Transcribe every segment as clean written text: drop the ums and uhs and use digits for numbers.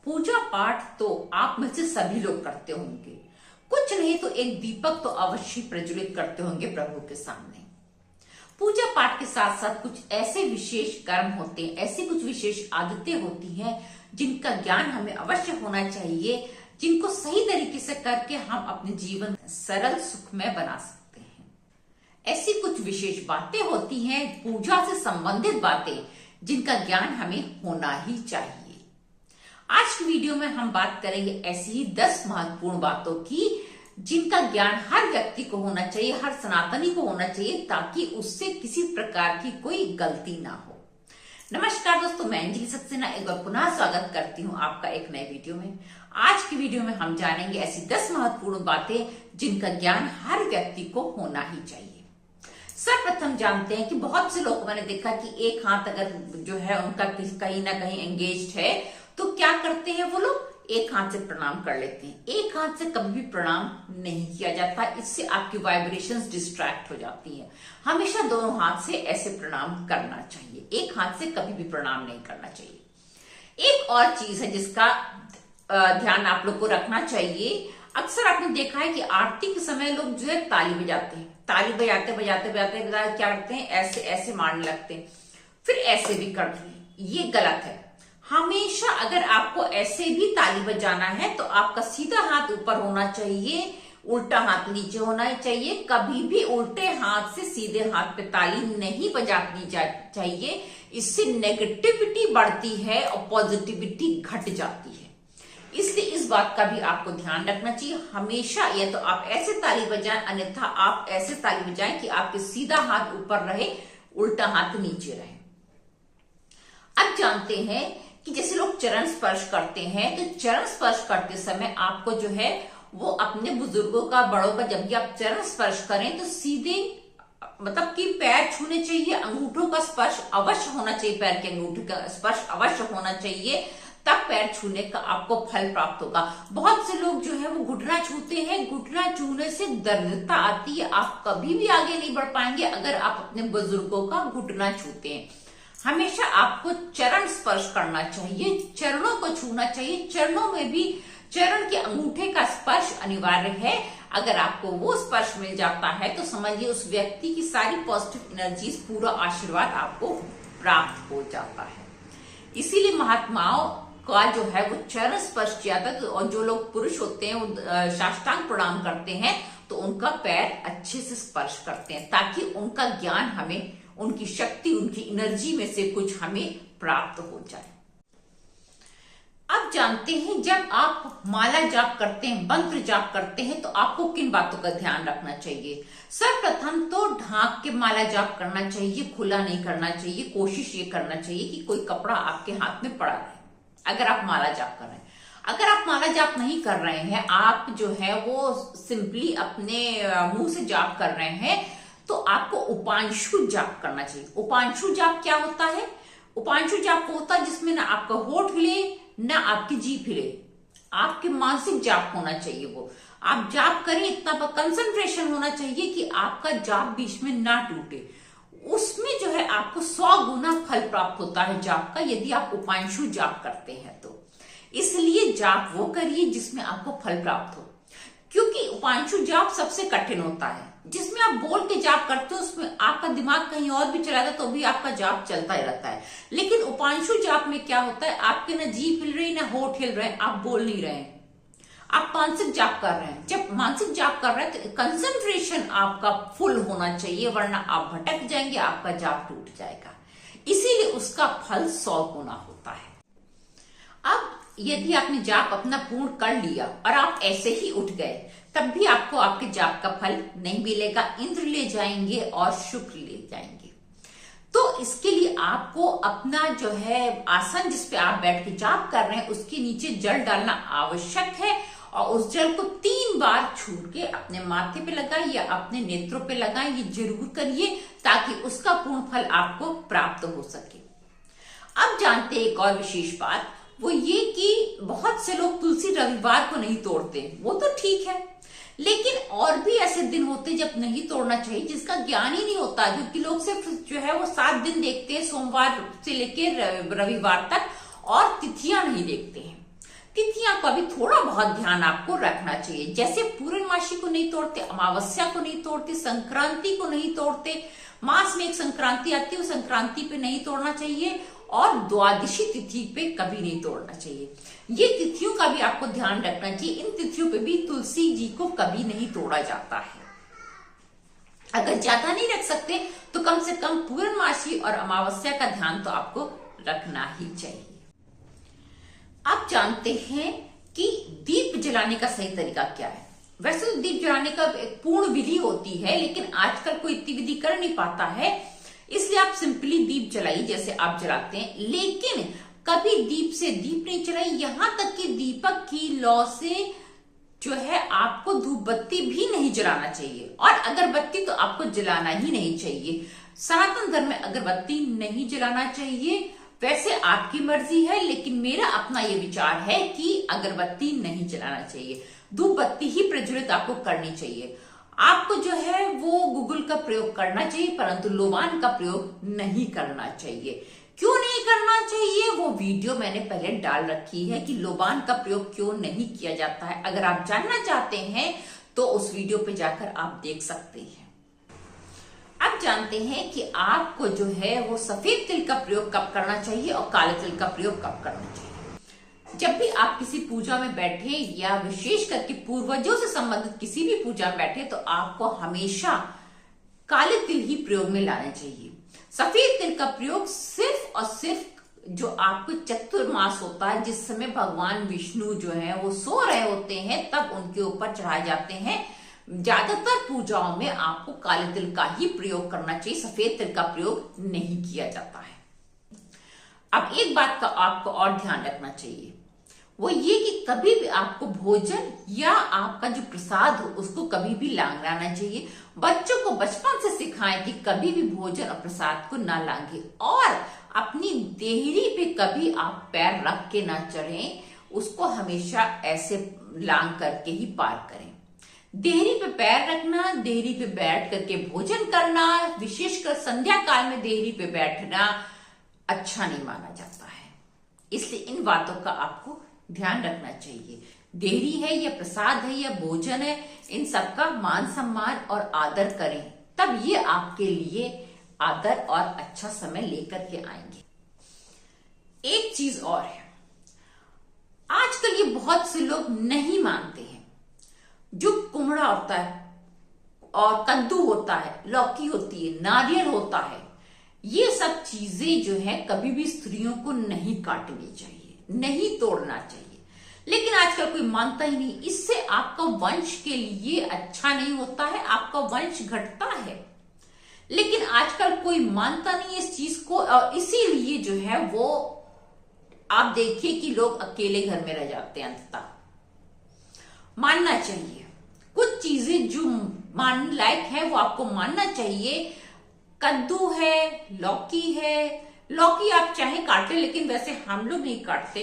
पूजा पाठ तो आप में से सभी लोग करते होंगे, कुछ नहीं तो एक दीपक तो अवश्य प्रज्वलित करते होंगे प्रभु के सामने। पूजा पाठ के साथ साथ कुछ ऐसे विशेष कर्म होते हैं, ऐसी कुछ विशेष आदतें होती हैं जिनका ज्ञान हमें अवश्य होना चाहिए, जिनको सही तरीके से करके हम अपने जीवन सरल सुखमय बना सकते हैं। ऐसी कुछ विशेष बातें होती हैं, पूजा से संबंधित बातें, जिनका ज्ञान हमें होना ही चाहिए। आज की वीडियो में हम बात करेंगे ऐसी ही 10 महत्वपूर्ण बातों की, जिनका ज्ञान हर व्यक्ति को होना चाहिए, हर सनातनी को होना चाहिए, ताकि उससे किसी प्रकार की कोई गलती ना हो। नमस्कार दोस्तों, मैं अंजलि सक्सेना एक बार पुनः स्वागत करती हूँ आपका एक नए वीडियो में। आज की वीडियो में हम जानेंगे ऐसी 10 महत्वपूर्ण बातें जिनका ज्ञान हर व्यक्ति को होना ही चाहिए। सर्वप्रथम जानते हैं कि बहुत से लोग मैंने देखा कि एक हाथ अगर जो है उनका कहीं ना कहीं एंगेज्ड है तो क्या करते हैं वो लोग, एक हाथ से प्रणाम कर लेते हैं। एक हाथ से कभी भी प्रणाम नहीं किया जाता, इससे आपकी वाइब्रेशंस डिस्ट्रैक्ट हो जाती है। हमेशा दोनों हाथ से ऐसे प्रणाम करना चाहिए, एक हाथ से कभी भी प्रणाम नहीं करना चाहिए। एक और चीज है जिसका ध्यान आप लोग को रखना चाहिए। अक्सर आपने देखा है कि आरती के समय लोग जो है ताली बजाते हैं, ताली बजाते बजाते बजाते क्या करते हैं, ऐसे ऐसे मारने लगते हैं, फिर ऐसे भी करते हैं। ये गलत है। हमेशा अगर आपको ऐसे भी ताली बजाना है तो आपका सीधा हाथ ऊपर होना चाहिए, उल्टा हाथ नीचे होना चाहिए। कभी भी उल्टे हाथ से सीधे हाथ पे ताली नहीं बजानी चाहिए, इससे नेगेटिविटी बढ़ती है और पॉजिटिविटी घट जाती है। इसलिए इस बात का भी आपको ध्यान रखना चाहिए। हमेशा या तो आप ऐसे ताली बजाएं, अन्यथा आप ऐसे ताली बजाएं कि आपके सीधा हाथ ऊपर रहे, उल्टा हाथ नीचे रहे। अब जानते हैं कि जैसे लोग चरण स्पर्श करते हैं, तो चरण स्पर्श करते समय आपको जो है वो अपने बुजुर्गों का, बड़ों का जब भी आप चरण स्पर्श करें तो सीधे मतलब कि पैर छूने चाहिए, अंगूठों का स्पर्श अवश्य होना चाहिए, पैर के अंगूठे का स्पर्श अवश्य होना चाहिए, तब पैर छूने का आपको फल प्राप्त होगा। बहुत से लोग जो है वो घुटना छूते हैं, घुटना छूने से दरिद्रता आती है, आप कभी भी आगे नहीं बढ़ पाएंगे अगर आप अपने बुजुर्गों का घुटना छूते हैं। हमेशा आपको चरण स्पर्श करना चाहिए, चरणों को छूना चाहिए। चरणों में भी चरण के अंगूठे का स्पर्श अनिवार्य है। अगर आपको वो स्पर्श मिल जाता है तो समझिए उस व्यक्ति की सारी पॉजिटिव एनर्जीज, पूरा आशीर्वाद आपको प्राप्त हो जाता है। इसीलिए महात्माओं का जो है वो चरण स्पर्श किया था, और जो लोग पुरुष होते हैं वो साष्टांग प्रणाम करते हैं तो उनका पैर अच्छे से स्पर्श करते हैं, ताकि उनका ज्ञान हमें, उनकी शक्ति, उनकी एनर्जी में से कुछ हमें प्राप्त हो जाए। अब जानते हैं जब आप माला जाप करते हैं, मंत्र जाप करते हैं, तो आपको किन बातों का ध्यान रखना चाहिए। सर्वप्रथम तो ढांक के माला जाप करना चाहिए, खुला नहीं करना चाहिए। कोशिश ये करना चाहिए कि कोई कपड़ा आपके हाथ में पड़ा रहे अगर आप माला जाप कर रहे हैं। अगर आप माला जाप नहीं कर रहे हैं, आप जो है वो सिंपली अपने मुंह से जाप कर रहे हैं, तो आपको उपांशु जाप करना चाहिए। उपांशु जाप क्या होता है? उपांशु जाप वो होता है जिसमें ना आपका होठ हिले ना आपकी जीभ हिले, आपके मानसिक जाप होना चाहिए। वो आप जाप करें, इतना कंसंट्रेशन होना चाहिए कि आपका जाप बीच में ना टूटे। उसमें जो है आपको 100 गुना फल प्राप्त होता है जाप का, यदि आप उपांशु जाप करते हैं तो। इसलिए जाप वो करिए जिसमें आपको फल प्राप्त हो, क्योंकि उपांशु जाप सबसे कठिन होता है। जिसमें आप बोल के जाप करते हो उसमें आपका दिमाग कहीं और भी चला जाता है, तो भी आपका जाप चलता ही रहता है। लेकिन उपांशु जाप में क्या होता है, आपके ना जीभ हिल रही ना होठ हिल रहे, आप बोल नहीं रहे हैं, आप मानसिक जाप कर रहे हैं। जब मानसिक जाप कर रहे हैं तो कंसंट्रेशन आपका फुल होना चाहिए, वरना आप भटक जाएंगे, आपका जाप टूट जाएगा। इसीलिए उसका फल 100 गुना होता है। अब यदि आपने जाप अपना पूर्ण कर लिया और आप ऐसे ही उठ गए, तब भी आपको आपके जाप का फल नहीं मिलेगा। इंद्र ले जाएंगे और शुक्र ले जाएंगे। तो इसके लिए आपको अपना जो है आसन जिस पे आप बैठ के जाप कर रहे हैं, उसके नीचे जल डालना आवश्यक है, और उस जल को 3 बार छूट के अपने माथे पे लगाएं या अपने नेत्रों पे लगाएं। ये जरूर करिए ताकि उसका पूर्ण फल आपको प्राप्त हो सके। अब जानते हैं एक और विशेष बात, वो ये कि बहुत से लोग तुलसी रविवार को नहीं तोड़ते, वो तो ठीक है, लेकिन और भी ऐसे दिन होते जब नहीं तोड़ना चाहिए, जिसका ज्ञान ही नहीं होता। क्योंकि लोग सिर्फ जो है वो 7 दिन देखते हैं, सोमवार से लेकर रविवार तक, और तिथियां नहीं देखते हैं। तिथियां का भी थोड़ा बहुत ध्यान आपको रखना चाहिए। जैसे पूर्णमासी को नहीं तोड़ते, अमावस्या को नहीं तोड़ते, संक्रांति को नहीं तोड़ते, मास में एक संक्रांति आती है, उस संक्रांति पे नहीं तोड़ना चाहिए, और द्वादशी तिथि पे कभी नहीं तोड़ना चाहिए। ये तिथियों का भी आपको ध्यान रखना चाहिए। इन तिथियों पे भी तुलसी जी को कभी नहीं तोड़ा जाता है। अगर ज्यादा नहीं रख सकते तो कम से कम पूर्णमासी और अमावस्या का ध्यान तो आपको रखना ही चाहिए। आप जानते हैं कि दीप जलाने का सही तरीका क्या है। वैसे तो दीप जलाने का एक पूर्ण विधि होती है, लेकिन आजकल कोई इतनी विधि कर नहीं पाता है, इसलिए आप सिंपली दीप जलाइए जैसे आप जलाते हैं। लेकिन कभी दीप से दीप नहीं जलाइए, यहां तक कि दीपक की लौ से जो है आपको धूप बत्ती भी नहीं जलाना चाहिए, और अगरबत्ती तो आपको जलाना ही नहीं चाहिए। सनातन धर्म में अगरबत्ती नहीं जलाना चाहिए। वैसे आपकी मर्जी है, लेकिन मेरा अपना ये विचार है कि अगरबत्ती नहीं जलाना चाहिए, धूप बत्ती ही प्रज्वलित आपको करनी चाहिए। आपको जो है वो गूगल का प्रयोग करना चाहिए, परंतु लोबान का प्रयोग नहीं करना चाहिए। क्यों नहीं करना चाहिए वो वीडियो मैंने पहले डाल रखी है कि लोबान का प्रयोग क्यों नहीं किया जाता है। अगर आप जानना चाहते हैं तो उस वीडियो पे जाकर आप देख सकते हैं। अब जानते हैं कि आपको जो है वो सफेद तिल का प्रयोग कब करना चाहिए और काले तिल का प्रयोग कब करना चाहिए। जब भी आप किसी पूजा में बैठे या विशेष करके पूर्वजों से संबंधित किसी भी पूजा में बैठे तो आपको हमेशा काले तिल ही प्रयोग में लाने चाहिए। सफेद तिल का प्रयोग सिर्फ और सिर्फ जो आपको चतुर्मास होता है, जिस समय भगवान विष्णु जो है वो सो रहे होते हैं, तब उनके ऊपर चढ़ाए जाते हैं। ज्यादातर पूजाओं में आपको काले तिल का ही प्रयोग करना चाहिए, सफेद तिल का प्रयोग नहीं किया जाता है। अब एक बात का आपको और ध्यान रखना चाहिए, वो ये कि कभी भी आपको भोजन या आपका जो प्रसाद हो उसको कभी भी लांघना चाहिए। बच्चों को बचपन से सिखाएं कि कभी भी भोजन और प्रसाद को ना लांघे, और अपनी देहरी पे कभी आप पैर रख के ना चढ़ें, उसको हमेशा ऐसे लांघ करके ही पार करें। देहरी पे पैर रखना, देहरी पे बैठ करके भोजन करना, विशेषकर संध्या काल में देहरी पे बैठना अच्छा नहीं माना जाता है। इसलिए इन बातों का आपको ध्यान रखना चाहिए। देहरी है या प्रसाद है या भोजन है, इन सबका मान सम्मान और आदर करें, तब ये आपके लिए आदर और अच्छा समय लेकर के आएंगे। एक चीज और है, आजकल ये बहुत से लोग नहीं मानते हैं, जो कुमड़ा होता है और कद्दू होता है, लौकी होती है, नारियल होता है, ये सब चीजें जो है कभी भी स्त्रियों को नहीं काटनी चाहिए, नहीं तोड़ना चाहिए। लेकिन आजकल कोई मानता ही नहीं, इससे आपका वंश के लिए अच्छा नहीं होता है, आपका वंश घटता है। लेकिन आजकल कोई मानता नहीं इस चीज को, और इसीलिए जो है वो आप देखिए कि लोग अकेले घर में रह जाते हैं। अंततः मानना चाहिए, कुछ चीजें जो मानने लायक है वो आपको मानना चाहिए। कद्दू है, लौकी है, लौकी आप चाहे काटे, लेकिन वैसे हम लोग नहीं काटते,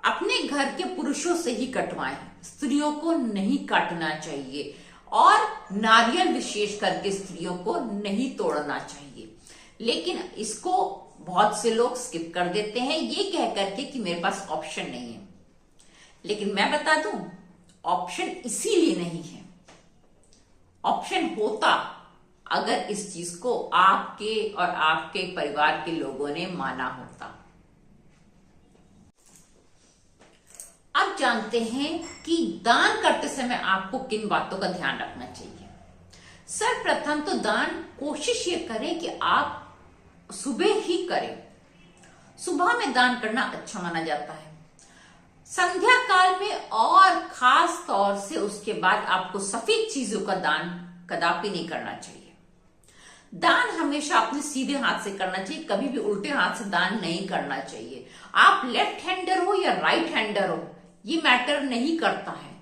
अपने घर के पुरुषों से ही कटवाएं, स्त्रियों को नहीं काटना चाहिए। और नारियल विशेष करके स्त्रियों को नहीं तोड़ना चाहिए। लेकिन इसको बहुत से लोग स्किप कर देते हैं ये कह करके कि मेरे पास ऑप्शन नहीं है। लेकिन मैं बता दूं, ऑप्शन इसीलिए नहीं है, ऑप्शन होता अगर इस चीज को आपके और आपके परिवार के लोगों ने माना होता। अब जानते हैं कि दान करते समय आपको किन बातों का ध्यान रखना चाहिए। सर्वप्रथम तो दान कोशिश ये करें कि आप सुबह ही करें, सुबह में दान करना अच्छा माना जाता है। संध्या काल में और खास तौर से उसके बाद आपको सफेद चीजों का दान कदापि नहीं करना चाहिए। दान हमेशा अपने सीधे हाथ से करना चाहिए, कभी भी उल्टे हाथ से दान नहीं करना चाहिए। आप लेफ्ट हैंडर हो या राइट हैंडर हो ये मैटर नहीं करता है,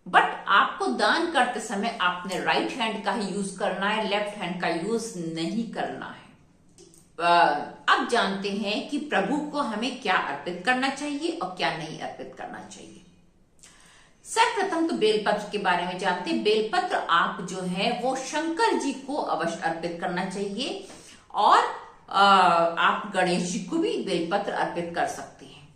बट आपको दान करते समय आपने राइट हैंड का ही यूज करना है, लेफ्ट हैंड का यूज नहीं करना है। अब जानते हैं कि प्रभु को हमें क्या अर्पित करना चाहिए और क्या नहीं अर्पित करना चाहिए। सर्वप्रथम तो बेलपत्र के बारे में जानते हैं। बेलपत्र आप जो है वो शंकर जी को अवश्य अर्पित करना चाहिए, और आप गणेश जी को भी बेलपत्र अर्पित कर सकते हैं।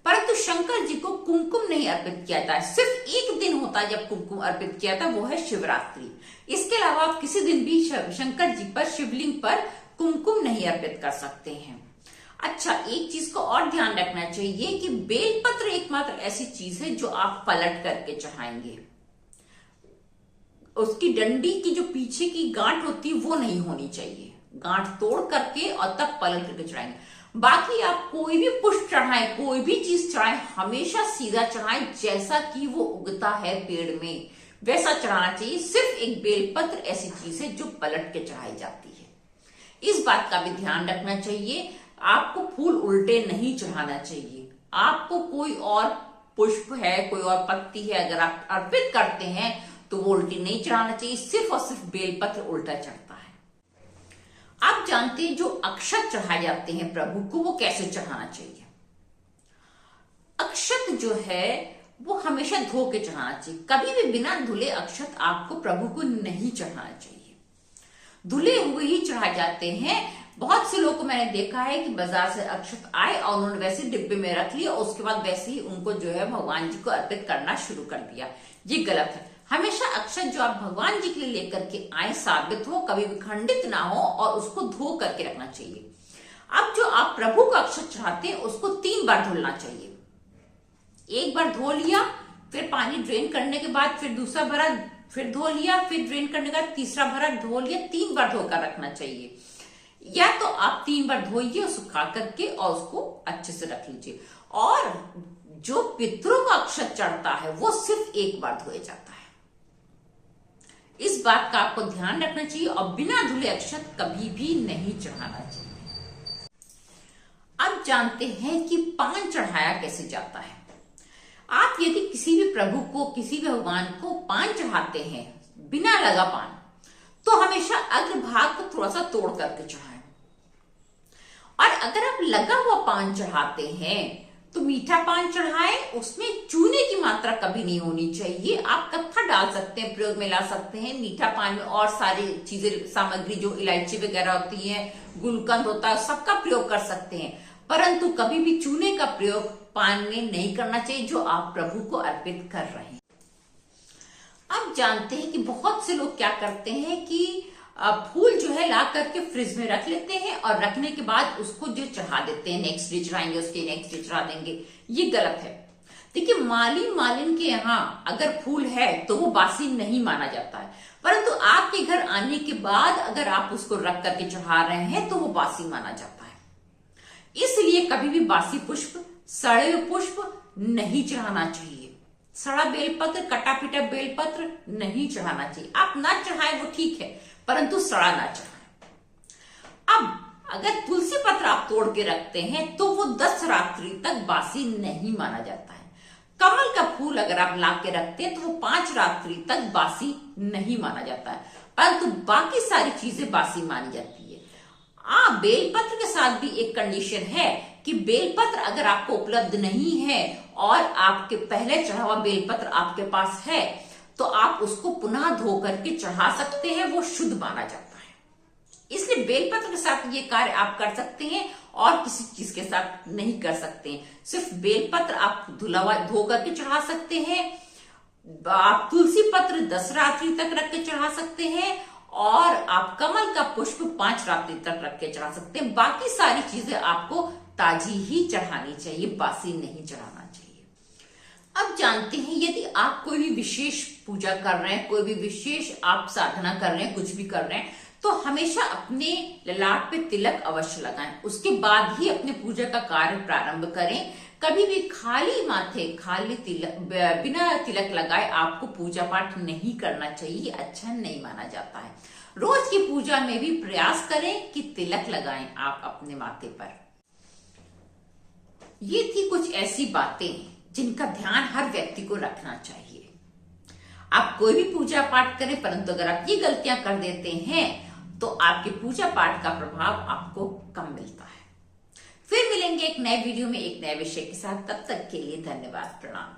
परंतु शंकर जी को कुमकुम नहीं अर्पित किया जाता है। सिर्फ एक दिन होता है जब कुमकुम अर्पित किया था, वो है शिवरात्रि। इसके अलावा आप किसी दिन भी शंकर जी पर, शिवलिंग पर कुमकुम नहीं अर्पित कर सकते हैं। अच्छा, एक चीज को और ध्यान रखना चाहिए कि बेलपत्र एकमात्र ऐसी चीज है जो आप पलट करके चढ़ाएंगे। उसकी डंडी की जो पीछे की गांठ होती है वो नहीं होनी चाहिए, गांठ तोड़ करके और तब पलट करके चढ़ाएंगे। बाकी आप कोई भी पुष्प चढ़ाएं, कोई भी चीज चढ़ाएं, हमेशा सीधा चढ़ाएं, जैसा कि वो उगता है पेड़ में वैसा चढ़ाना चाहिए। सिर्फ एक बेलपत्र ऐसी चीज है जो पलट के चढ़ाई जाती है। इस बात का भी ध्यान रखना चाहिए। आपको फूल उल्टे नहीं चढ़ाना चाहिए। आपको कोई और पुष्प है, कोई और पत्ती है, अगर आप अर्पित करते हैं तो वो उल्टी नहीं चढ़ाना चाहिए। सिर्फ और सिर्फ बेलपत्र उल्टा चढ़ता है। आप जानते हैं जो अक्षत चढ़ाए जाते हैं प्रभु को, वो कैसे चढ़ाना चाहिए। अक्षत जो है वो हमेशा धो के चढ़ाना चाहिए। कभी भी बिना धुले अक्षत आपको प्रभु को नहीं चढ़ाना चाहिए। धुले हुए ही चढ़ाए जाते हैं। बहुत से लोगों को मैंने देखा है कि बाजार से अक्षत आए और उन्होंने वैसे डिब्बे में रख लिया और उसके बाद वैसे ही उनको जो है भगवान जी को अर्पित करना शुरू कर दिया। ये गलत है। हमेशा अक्षत जो आप भगवान जी के लिए लेकर के आए साबित हो, कभी भी खंडित ना हो, और उसको धो करके रखना चाहिए। अब जो आप प्रभु का अक्षत चढ़ाते हैं उसको 3 बार धुलना चाहिए। एक बार धो लिया, फिर पानी ड्रेन करने के बाद फिर दूसरा भरा, फिर धो लिया, फिर ड्रेन करने के बाद तीसरा भरा, धो लिया। 3 बार धोकर रखना चाहिए। या तो आप 3 बार धोइए और सुखा करके और उसको अच्छे से रख लीजिए। और जो पितरों का अक्षत चढ़ता है वो सिर्फ 1 बार धोया जाता है। इस बात का आपको ध्यान रखना चाहिए और बिना धुले अक्षत कभी भी नहीं चढ़ाना चाहिए। अब जानते हैं कि पान चढ़ाया कैसे जाता है। आप यदि किसी भी प्रभु को, किसी भी भगवान को पान चढ़ाते हैं बिना लगा पान, तो हमेशा अग्रभाग को थोड़ा सा तोड़ करके चढ़ाएं। और अगर आप लगा हुआ पान चढ़ाते हैं तो मीठा पान चढ़ाएं, उसमें चूने की मात्रा कभी नहीं होनी चाहिए। आप कत्था डाल सकते हैं, प्रयोग में ला सकते हैं। मीठा पान में और सारी चीजें, सामग्री जो इलायची वगैरह होती है, गुलकंद होता है, सबका प्रयोग कर सकते हैं। परंतु कभी भी चूने का प्रयोग पान में नहीं करना चाहिए जो आप प्रभु को अर्पित कर रहे हैं। अब जानते हैं कि बहुत से लोग क्या करते हैं कि फूल जो है ला करके फ्रिज में रख लेते हैं और रखने के बाद उसको जो चढ़ा देते हैं, नेक्स्ट डे चढ़ाएंगे, उसके नेक्स्ट डे चढ़ा देंगे। ये गलत है। देखिए, मालिन के यहाँ अगर फूल है तो वो बासी नहीं माना जाता है, परंतु आपके घर आने के बाद अगर आप उसको रख करके चढ़ा रहे हैं तो वो बासी माना जाता है। इसलिए कभी भी बासी पुष्प, सड़े हुए पुष्प नहीं चढ़ाना चाहिए। सड़ा बेलपत्र, कटा पिटा बेलपत्र नहीं चढ़ाना चाहिए। आप ना चढ़ाएं वो ठीक है, परंतु सड़ा ना चढ़ाएं। अब अगर तुलसी पत्र आप तोड़ के रखते हैं तो वो 10 रात्रि तक बासी नहीं माना जाता है। कमल का फूल अगर आप ला के रखते हैं तो वो 5 रात्रि तक बासी नहीं माना जाता है, परंतु बाकी सारी चीजें बासी मानी जाती है। बेलपत्र के साथ भी एक कंडीशन है कि बेलपत्र अगर आपको उपलब्ध नहीं है और आपके पहले चढ़ा हुआ बेलपत्र आपके पास है तो आप उसको पुनः धो करके चढ़ा सकते हैं, वो शुद्ध माना जाता है। इसलिए बेलपत्र के साथ ये कार्य आप कर सकते हैं और किसी चीज के साथ नहीं कर सकते हैं। सिर्फ बेलपत्र आप धो करके चढ़ा सकते हैं। आप तुलसी पत्र 10 रात्रि तक रख के चढ़ा सकते हैं और आप कमल का पुष्प 5 रात्रि तक रख के चढ़ा सकते हैं। बाकी सारी चीजें आपको ताजी ही चढ़ानी चाहिए, बासी नहीं चढ़ाना चाहिए। अब जानते हैं, यदि आप कोई भी विशेष पूजा कर रहे हैं, कोई भी विशेष आप साधना कर रहे हैं, कुछ भी कर रहे हैं, तो हमेशा अपने ललाट पे तिलक अवश्य लगाएं। उसके बाद ही अपने पूजा का कार्य प्रारंभ करें। कभी भी खाली माथे, खाली तिलक, बिना तिलक लगाए आपको पूजा पाठ नहीं करना चाहिए, अच्छा नहीं माना जाता है। रोज की पूजा में भी प्रयास करें कि तिलक लगाएं आप अपने माथे पर। ये थी कुछ ऐसी बातें जिनका ध्यान हर व्यक्ति को रखना चाहिए। आप कोई भी पूजा पाठ करें, परंतु अगर आप ये गलतियां कर देते हैं तो आपके पूजा पाठ का प्रभाव आपको कम मिलता है। फिर मिलेंगे एक नए वीडियो में एक नए विषय के साथ। तब तक के लिए धन्यवाद, प्रणाम।